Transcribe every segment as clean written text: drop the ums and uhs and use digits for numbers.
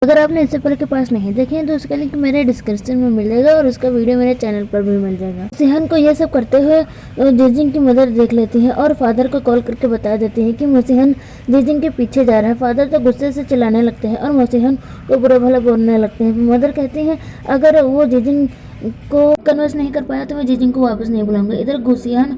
अगर आपने इससे पहले के पास नहीं देखे हैं तो उसका लिंक मेरे डिस्क्रिप्शन में मिलेगा और उसका वीडियो मेरे चैनल पर भी मिल जाएगा। सिहान को यह सब करते हुए जिजिंग की मदर देख लेती है और फादर को कॉल करके बता देती है कि मोसिहन जिजिंग के पीछे जा रहा है। फादर तो गुस्से से चिल्लाने लगते हैं और मोसिहन को बुरा भला बोलने लगते हैं। मदर कहती हैं अगर वो जिजिंग को कन्वर्स नहीं कर पाया तो मैं जिजिंग को वापस नहीं बुलाऊंगा। इधर गुसियान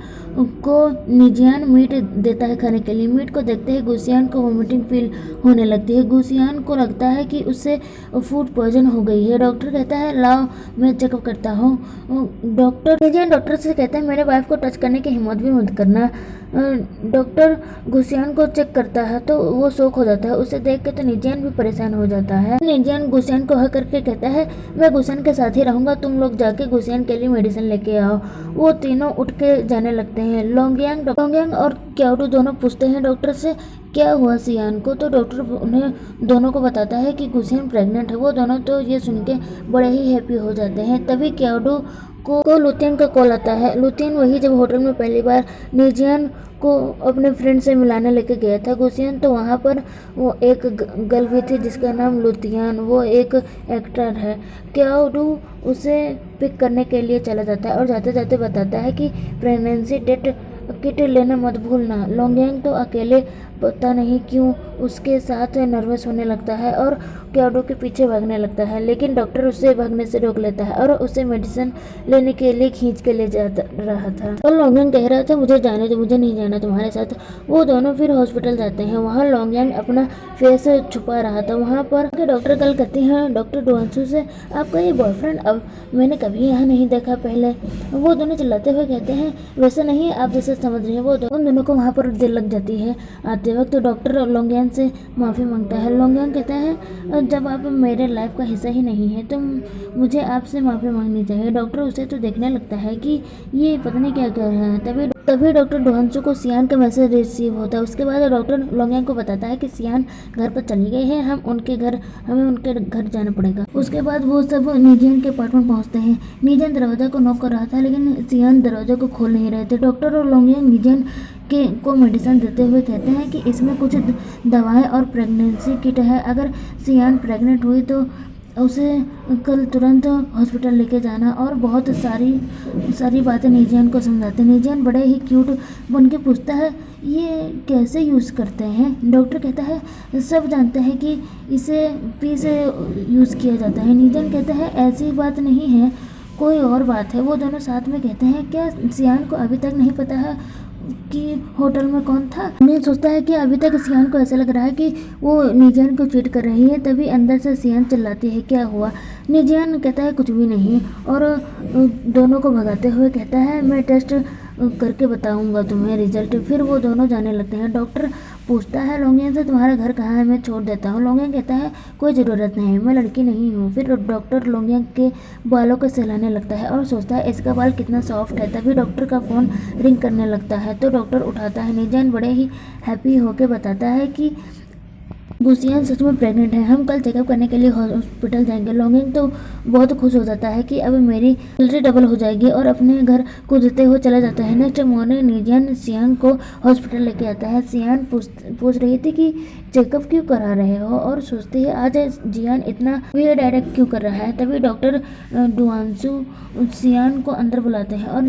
को निजियान मीट देता है खाने के लिए। मीट को देखते ही गुसियान को वोमिटिंग फील होने लगती है। गुसियान को लगता है कि उससे फूड पॉइजन हो गई है। डॉक्टर कहता है लाओ मैं चेकअप करता हूँ। निजियान डॉक्टर से कहता है मेरे वाइफ को टच करने की हिम्मत भी मत करना। डॉक्टर गुसियान को चेक करता है तो वो शौक हो जाता है। उसे देख के तो निजियान भी परेशान हो जाता है। निजियान गुसियान को हक करके कहता है मैं गुसियान के साथ ही रहूंगा, तुम लोग जाके गुसियान के लिए मेडिसिन लेके आओ। वो तीनों उठ के जाने लगते हैं। लोंगयांग और क्याओडू दोनों पूछते हैं डॉक्टर से क्या हुआ सियान को, तो डॉक्टर उन्हें दोनों को बताता है कि गुसियान प्रेग्नेंट है। वो दोनों तो ये सुन के बड़े ही हैप्पी हो जाते हैं। तभी क्याओडू को लुतियन का कॉल आता है। लुतियन वही जब होटल में पहली बार निजियान को अपने फ्रेंड से मिलाने लेके गया था गुसियान, तो वहाँ पर वो एक गर्ल भी थी जिसका नाम लुतियन, वो एक एक्टर है। क्याओडू उसे पिक करने के लिए चला जाता है और जाते जाते बताता है कि प्रेगनेंसी डेट किट लेना मत भूलना। लोंगयांग तो अकेले पता नहीं क्यों उसके साथ नर्वस होने लगता है और क्याओडू के पीछे भागने लगता है, लेकिन डॉक्टर उसे भागने से रोक लेता है और उसे मेडिसिन लेने के लिए खींच के ले जा रहा था। और लोंगयांग कह रहा था मुझे जाने दो, मुझे नहीं जाना तुम्हारे साथ। वो दोनों फिर हॉस्पिटल जाते हैं। वहाँ लोंगयांग अपना फेस छुपा रहा था। वहाँ पर डॉक्टर कल कहती हैं डॉक्टर डुआंसू से आपका ये बॉयफ्रेंड अब मैंने कभी यहाँ नहीं देखा पहले। वो दोनों चिल्लाते हुए कहते हैं वैसा नहीं आप जैसे समझ रही है। वो उन दोनों को वहाँ पर दिल लग जाती है। आते वक्त डॉक्टर लोंगयांग से माफ़ी मांगता है। लोंगयांग कहता है जब आप मेरे लाइफ का हिस्सा ही नहीं है तो मुझे आपसे माफ़ी मांगनी चाहिए। डॉक्टर उसे तो देखने लगता है कि ये पता नहीं क्या कर रहा है। तभी डॉक्टर डुआंसू को सियान का मैसेज रिसीव होता है। उसके बाद डॉक्टर लोंगयांग को बताता है कि सियान घर पर चली गई है, हमें उनके घर जाना पड़ेगा। उसके बाद वो सब निजियान के अपार्टमेंट पहुंचते हैं। निजियान दरवाजा को नॉक कर रहा था लेकिन सियान दरवाजा को खोल नहीं रहे थे। डॉक्टर और लोंगयांग निजियान को मेडिसिन देते हुए कहते हैं कि इसमें कुछ दवाएं और प्रेगनेंसी किट है। अगर सियान प्रेग्नेंट हुई तो उसे कल तुरंत हॉस्पिटल लेके जाना और बहुत सारी बातें निजियान को समझाते हैं। निजियान बड़े ही क्यूट बन के पूछता है ये कैसे यूज़ करते हैं। डॉक्टर कहता है सब जानते हैं कि इसे पी से यूज़ किया जाता है। निजियान कहता है ऐसी बात नहीं है, कोई और बात है। वो दोनों साथ में कहते हैं क्या सियान को अभी तक नहीं पता है कि होटल में कौन था। उन्हें सोचता है कि अभी तक सियान को ऐसा लग रहा है कि वो निजियान को चीट कर रही है। तभी अंदर से सियान चिल्लाती है क्या हुआ। निजियान कहता है कुछ भी नहीं और दोनों को भगाते हुए कहता है मैं टेस्ट करके बताऊंगा तुम्हें रिजल्ट। फिर वो दोनों जाने लगते हैं। डॉक्टर पूछता है लोंगयांग से तुम्हारा घर कहाँ है, मैं छोड़ देता हूँ। लोंगयांग कहता है कोई ज़रूरत नहीं, मैं लड़की नहीं हूँ। फिर डॉक्टर लोंगयांग के बालों को सहलाने लगता है और सोचता है इसका बाल कितना सॉफ्ट है। तभी डॉक्टर का फ़ोन रिंग करने लगता है तो डॉक्टर उठाता है। निजियान बड़े ही हैप्पी होकर बताता है कि गुसियान सच में प्रेग्नेंट है, हम कल चेकअप करने के लिए हॉस्पिटल जाएंगे। लोंगयांग तो बहुत खुश हो जाता है कि अब मेरी सैलरी डबल हो जाएगी और अपने घर कूदते हुए चला जाता है। नेक्स्ट मॉर्निंग निजियान सियान को हॉस्पिटल लेके आता है। सियान पूछ रही थी कि चेकअप क्यों करा रहे हो और सोचती है आज जियान इतना वियर्ड डायरेक्ट क्यों कर रहा है। तभी डॉक्टर डुआंसू सियान को अंदर बुलाते हैं और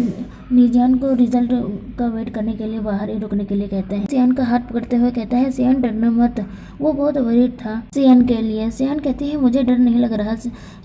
निजियान को रिजल्ट का वेट करने के लिए बाहर ही रुकने के लिए कहते हैं। सियान का हाथ पकड़ते हुए कहता है सियान डरना मत। वो बहुत वरीड था सियान के लिए। सियान कहती है मुझे डर नहीं लग रहा।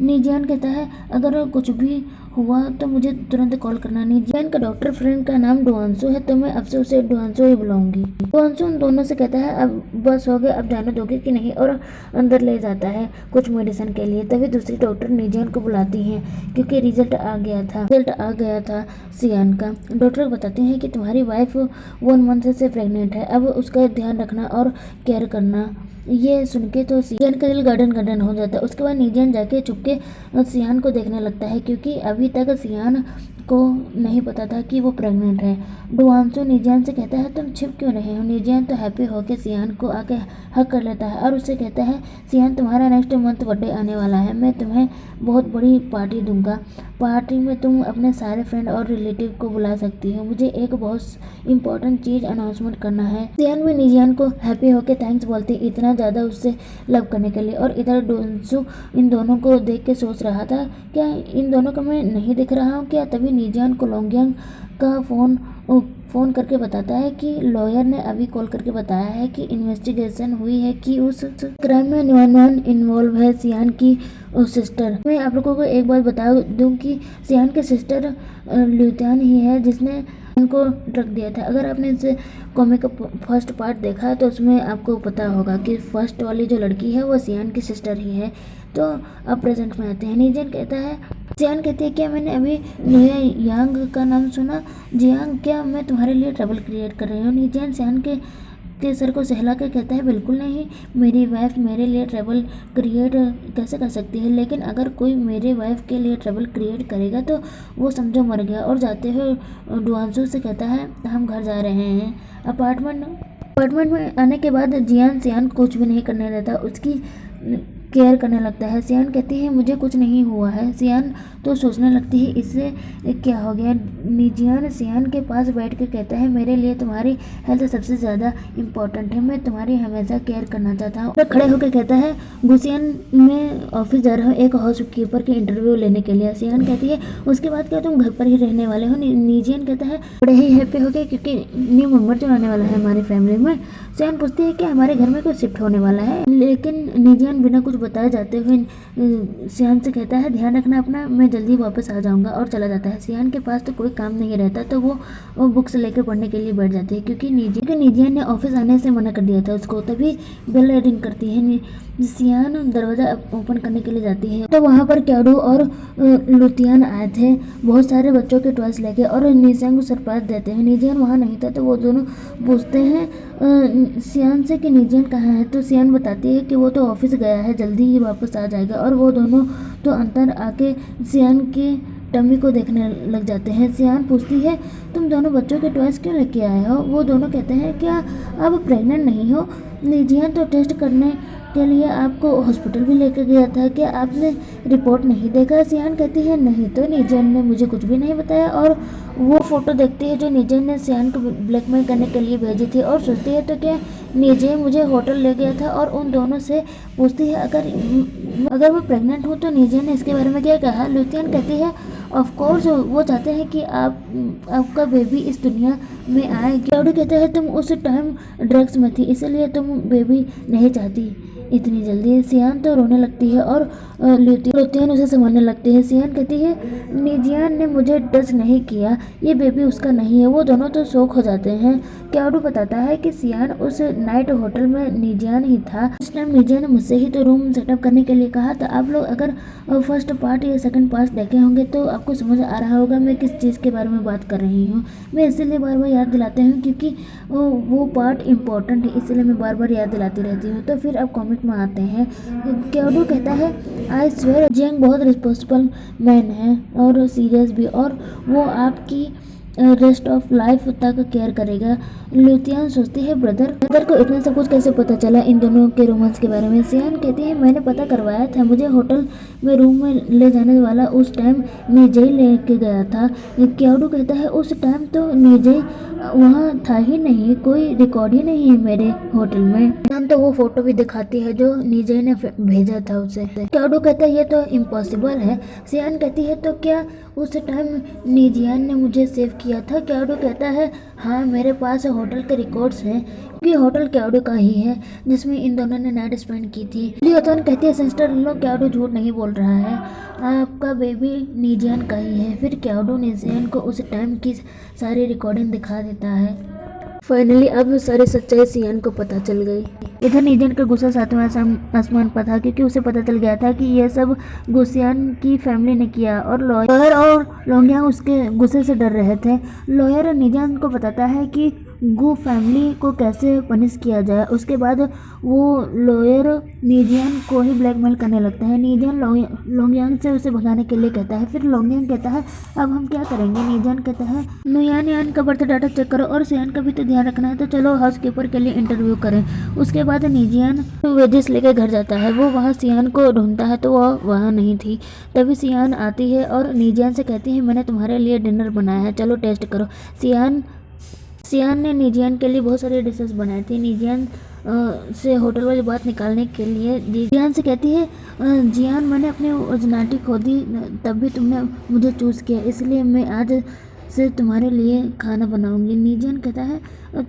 निजियान कहता है अगर कुछ भी हुआ तो मुझे तुरंत कॉल करना। निजियान का डॉक्टर फ्रेंड का नाम डुआंसू है तो मैं अब से उसे डुआंसू ही बुलाऊंगी। डुआंसू उन दोनों से कहता है अब बस हो गया, अब जाने दोगे कि नहीं, और अंदर ले जाता है कुछ मेडिसिन के लिए। तभी दूसरी डॉक्टर निजियान को बुलाती हैं क्योंकि रिजल्ट आ गया था सियान का। डॉक्टर बताते हैं कि तुम्हारी वाइफ 1 मंथ से प्रेग्नेंट है, अब उसका ध्यान रखना और केयर करना। ये सुन के तो सियान का दिल गार्डन हो जाता है। उसके बाद निजियान जाके चुपके सियान को देखने लगता है क्योंकि अभी तक सियान को नहीं पता था कि वो प्रेग्नेंट है। डुआंसो निजियान से कहता है तुम छिप क्यों रहे हो। निजियान तो हैप्पी होकर सियान को आके हक कर लेता है और उससे कहता है सियान तुम्हारा नेक्स्ट मंथ बर्थडे आने वाला है, मैं तुम्हें बहुत बड़ी पार्टी दूंगा। पार्टी में तुम अपने सारे फ्रेंड और रिलेटिव को बुला सकती हो। मुझे एक बहुत इंपॉर्टेंट चीज़ अनाउंसमेंट करना है। सियान में निजियान को हैप्पी होकर थैंक्स बोलती इतना ज़्यादा उससे लव करने के लिए। और इधर डोंसू इन दोनों को देख के सोच रहा था क्या इन दोनों को मैं नहीं दिख रहा हूँ क्या। तभी निजियान को लोंगयांग का फ़ोन करके बताता है कि लॉयर ने अभी कॉल करके बताया है कि इन्वेस्टिगेशन हुई है कि उस क्राइम में 911 इन्वॉल्व है सियान की सिस्टर। मैं आप लोगों को एक बात बता दूं कि सियान की सिस्टर ल्यूतियान ही है जिसने उनको ड्रग दिया था। अगर आपने इस कॉमिक का फर्स्ट पार्ट देखा तो उसमें आपको पता होगा कि फर्स्ट वाली जो लड़की है वो सियान की सिस्टर ही है। तो अब प्रेजेंट में आते हैं। निजियान कहता है सियान कहती है क्या मैंने अभी लुयांग का नाम सुना। जियांग क्या मैं तुम्हारे लिए ट्रबल क्रिएट कर रही हूँ। निजियान सियान के सर को सहला के कहता है बिल्कुल नहीं, मेरी वाइफ मेरे लिए ट्रबल क्रिएट कैसे कर सकती है। लेकिन अगर कोई मेरे वाइफ के लिए ट्रबल क्रिएट करेगा तो वो समझो मर गया। और जाते हुए डुआंसू से कहता है हम घर जा रहे हैं। अपार्टमेंट में आने के बाद जियान सियान कुछ भी नहीं करने देता, उसकी केयर करने लगता है। सियान कहती है मुझे कुछ नहीं हुआ है। सियान तो सोचने लगती है इससे क्या हो गया। निजियान सियान के पास बैठ के कहता है मेरे लिए तुम्हारी हेल्थ सबसे ज़्यादा इम्पोर्टेंट है, मैं तुम्हारी हमेशा केयर करना चाहता हूँ। खड़े होकर कहता है गुसियान मैं ऑफिस जा रहा हूँ एक हाउस कीपर की इंटरव्यू लेने के लिए। सियान कहती है उसके बाद क्या तुम घर पर ही रहने वाले हो। निजियान कहता है बड़े ही हैप्पी हो गए क्योंकि न्यू मेंबर जो आने वाला है हमारी फैमिली में। सियान पूछती है कि हमारे घर में कोई शिफ्ट होने वाला है। लेकिन निजियान बिना कुछ बताए जाते हुए सियान से कहता है ध्यान रखना अपना, मैं जल्दी वापस आ जाऊंगा और चला जाता है। सियान के पास तो कोई काम नहीं रहता तो वो बुक्स लेकर पढ़ने के लिए बैठ जाती है क्योंकि निजियान ने ऑफिस आने से मना कर दिया था उसको। तभी बेल रिंग करती है। सियान दरवाज़ा ओपन करने के लिए जाती है तो वहाँ पर क्याडू और लुतियान आए थे बहुत सारे बच्चों के टॉयस लेके और निजियान को सरप्राइज देते हैं। निजियान वहाँ नहीं था तो वो दोनों पूछते हैं सियान से कि निजियान कहाँ है। तो सियान बताती है कि वो तो ऑफिस गया है, जल्दी ही वापस आ जाएगा। और वो दोनों तो अंदर आके सियान की टमी को देखने लग जाते हैं। सियान पूछती है तुम दोनों बच्चों के टॉयस क्यों लेके आए हो। वो दोनों कहते हैं क्या आप प्रेग्नेंट नहीं हो। निजियान तो टेस्ट करने के लिए आपको हॉस्पिटल भी लेकर गया था, क्या आपने रिपोर्ट नहीं देखा। सियान कहती है नहीं तो निजियान ने मुझे कुछ भी नहीं बताया। और वो फोटो देखती है जो निजियान ने सियान को ब्लैकमेल करने के लिए भेजी थी और सोचती है तो क्या निजियान मुझे होटल ले गया था। और उन दोनों से पूछती है अगर वो प्रेग्नेंट हो तो निजियान ने इसके बारे में क्या कहा। लुतियान कहती है ऑफ कोर्स वो चाहते हैं कि आपका बेबी इस दुनिया में आए। क्याडू कहता है तुम उस टाइम ड्रग्स में थी इसलिए तुम बेबी नहीं चाहती इतनी जल्दी। सियान तो रोने लगती है और लुतियान उसे संभालने लगती है। सियान कहती है निजियान ने मुझे टच नहीं किया, ये बेबी उसका नहीं है। वो दोनों तो शौक हो जाते हैं। क्याडू बताता है कि सियान उस नाइट होटल में निजियान ही था। उस टाइम निजियान ने मुझसे ही तो रूम सेटअप करने के लिए कहा था। आप लोग अगर फर्स्ट पार्ट या सेकंड पार्ट देखे होंगे तो आपको समझ आ रहा होगा मैं किस चीज़ के बारे में बात कर रही हूँ। मैं इसीलिए बार बार याद दिलाती हूँ क्योंकि वो पार्ट इम्पोर्टेंट है, इसलिए मैं बार बार याद दिलाती रहती हूँ। तो फिर अब कॉमिक में आते हैं। क्याडू कहता है आई स्वेयर जियांग बहुत रिस्पॉन्सिबल मैन है और सीरियस भी, और वो आपकी रेस्ट ऑफ लाइफ तक केयर करेगा। लुतियान सोचती है ब्रदर को इतना सब कुछ कैसे पता चला इन दोनों के रोमांस के बारे में। सियान कहती है मैंने पता करवाया था, मुझे होटल में रूम में ले जाने वाला उस टाइम निजय लेके गया था। क्याडू कहता है उस टाइम तो निजय वहाँ था ही नहीं, कोई रिकॉर्ड ही नहीं है मेरे होटल में। सियान तो वो फोटो भी दिखाती है जो निजय ने भेजा था उसे। क्याडू कहता है ये तो इम्पॉसिबल है। सियान कहती है तो क्या उस टाइम निजियान ने मुझे सेव किया था। क्याडू कहता है हाँ मेरे पास होटल के रिकॉर्ड्स हैं क्योंकि होटल क्याडू का ही है जिसमें इन दोनों ने नाइट स्पेंड की थी। लियोथन कहती है सिस्टर इन लोग क्याडू झूठ नहीं बोल रहा है, आपका बेबी निजियान का ही है। फिर क्याडू निजियान को उस टाइम की सारी रिकॉर्डिंग दिखा देता है। फाइनली अब सारी सच्चाई सियान को पता चल गई। इधर निजियान का गुस्सा सातवें आसमान पर था क्योंकि उसे पता चल गया था कि यह सब गुसियान की फैमिली ने किया और लॉयर और लोंगयांग उसके गुस्से से डर रहे थे। लॉयर निजियान को बताता है कि गो फैमिली को कैसे पनिश किया जाए। उसके बाद वो लॉयर नीजियन को ही ब्लैकमेल करने लगता है। नीजियन लोंगयांग से उसे भगाने के लिए कहता है। फिर लोंगयांग कहता है अब हम क्या करेंगे। नीजियन कहता है नुयान का बर्थ डाटा चेक करो और सियान का भी तो ध्यान रखना है, तो चलो हाउसकीपर के लिए इंटरव्यू करें। उसके बाद नीजियन वेजिस लेकर घर जाता है। वो वहाँ सियान को ढूंढता है तो वह वहाँ नहीं थी। तभी सियान आती है और नीजियन से कहती है मैंने तुम्हारे लिए डिनर बनाया है, चलो टेस्ट करो। सियान ने नीजियन के लिए बहुत सारी डिशेस बनाई थी। नीजियन से होटल वाली बात निकालने के लिए जियान से कहती है जियान मैंने अपनी ओरिजिनलिटी खो दी, तब भी तुमने मुझे चूज़ किया, इसलिए मैं आज से तुम्हारे लिए खाना बनाऊंगी। नीजियन कहता है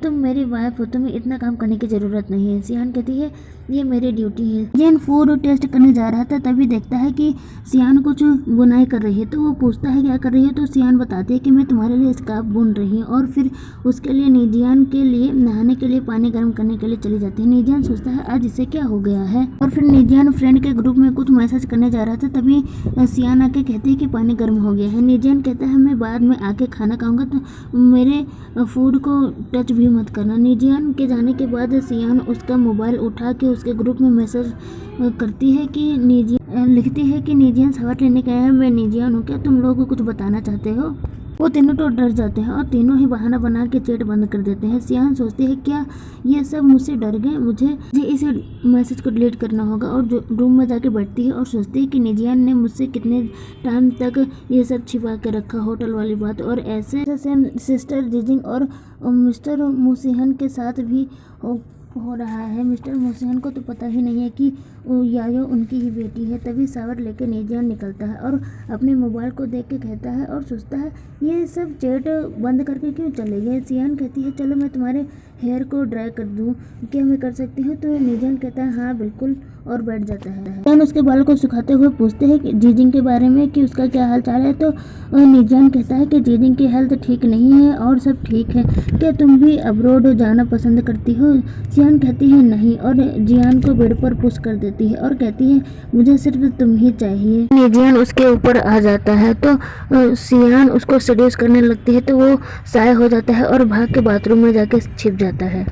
तुम मेरी वाइफ हो, तुम्हें इतना काम करने की ज़रूरत नहीं है। सियान कहती है ये मेरी ड्यूटी है। जियान फूड टेस्ट करने जा रहा था तभी देखता है कि सियान कुछ बुनाई कर रही है, तो वो पूछता है क्या कर रही है, तो सियान बताती है कि मैं तुम्हारे लिए स्कार्फ बुन रही हूँ। और फिर उसके लिए नीजियन के लिए नहाने के लिए पानी गर्म करने के लिए चली जाती है। नीजियन सोचता है आज इसे क्या हो गया है। और फिर नीजियन फ्रेंड के ग्रुप में कुछ मैसेज करने जा रहा था तभी सियान आके कहती है कि पानी गर्म हो गया है। नीजियन कहता है मैं बाद में आके खाना खाऊंगा, तो मेरे फूड को टच भी मत करना। नीजियन के जाने के बाद सियान उसका मोबाइल उठा के उसके ग्रुप में मैसेज करती है कि लिखती है कि नीजियन सवाल लेने गए हैं, मैं नीजियन हूँ, क्या तुम लोगों को कुछ बताना चाहते हो। वो तीनों तो डर जाते हैं और तीनों ही बहाना बना के चैट बंद कर देते हैं। सियान सोचती है क्या ये सब मुझसे डर गए, मुझे इस मैसेज को डिलीट करना होगा। और जो रूम में जाके बैठती है और सोचती है कि नीजियन ने मुझसे कितने टाइम तक ये सब छिपा के रखा, होटल वाली बात। और ऐसे सेम सिस्टर जिजिंग और मिस्टर मूसिहन के साथ भी हो रहा है। मिस्टर मूसिहन को तो पता ही नहीं है कि यायो उनकी ही बेटी है। तभी सावर लेके नीजियन निकलता है और अपने मोबाइल को देख के कहता है और सोचता है ये सब चैट बंद करके क्यों चले गए। सियान कहती है चलो मैं तुम्हारे हेयर को ड्राई कर दूँ, क्या मैं कर सकती हूँ। तो नीजियन कहता है हाँ बिल्कुल, और बैठ जाता है। सियान उसके बाल को सुखाते हुए पूछते हैं कि जीजिंग के बारे में कि उसका क्या हाल चाल है। तो नीजियन कहता है कि जीजिंग की हेल्थ ठीक नहीं है और सब ठीक है, क्या तुम भी अब्रोड जाना पसंद करती हो। सियान कहती है नहीं और जियान को बेड पर पुश कर देती है और कहती है मुझे सिर्फ तुम ही चाहिए। नीजियन उसके ऊपर आ जाता है तो सियान उसको सेड्यूस करने लगती है, तो वो साय हो जाता है और भाग के बाथरूम में जाके छिप जाता है।